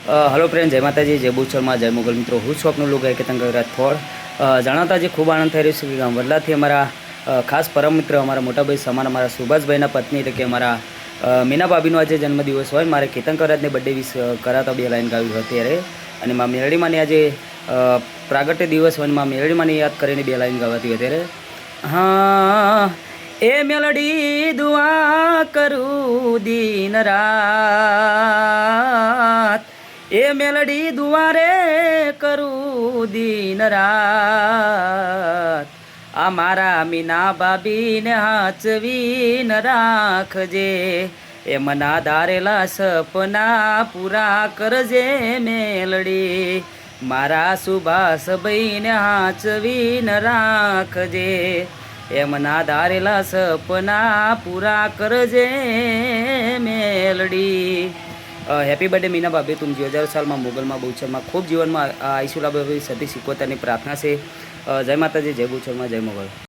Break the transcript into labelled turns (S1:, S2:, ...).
S1: Hello friend, જય માતાજી, જય બુચરમાં, જય મુગલ મિત્રો. હું છું આપનું લોકો કેતન ગવિરાજ થોડ. જણાવતા જે ખૂબ આનંદ થઈ રહ્યો છે કે ગામ વડલાથી અમારા ખાસ પરમ મિત્ર, અમારા મોટાભાઈ સમાન, અમારા સુભાષભાઈના પત્ની એટલે કે અમારા મીના ભાભીનો આજે જન્મદિવસ હોય. મારે કેતન ગવિરાજને બર્થડે વિશ કરાતા બે લાઈન ગાવી અત્યારે. અને મા મેરડીમાંની આજે પ્રાગટ્ય દિવસ હોય, મા મેરડીમાંની યાદ કરીને બે લાઈન ગાવાતી અત્યારે. હા, એ મેલડી દુઆ કરું દિન રાત, એ મેલડી દુઆરે કરું દિન રાત, આ મારા મીના ભાભીને હાચવીન રાખજે, એ મના ધારેલા સપના પૂરા કરજે મેલડી, મારા સુભાષભાઈને હાચવીન રાખજે, એમના ધારેલા સપના પૂરા કરજે મેલડી. હેપી બર્થડે મીના ભાભી, તુમ 2000 સાલમાં મોગલમાં બહુચરમાં ખૂબ જીવનમાં આઈશુલા ભાભી સતી શીખવતાની પ્રાર્થના છે. જય માતાજી, જય બહુચરમાં, જય મોગલ.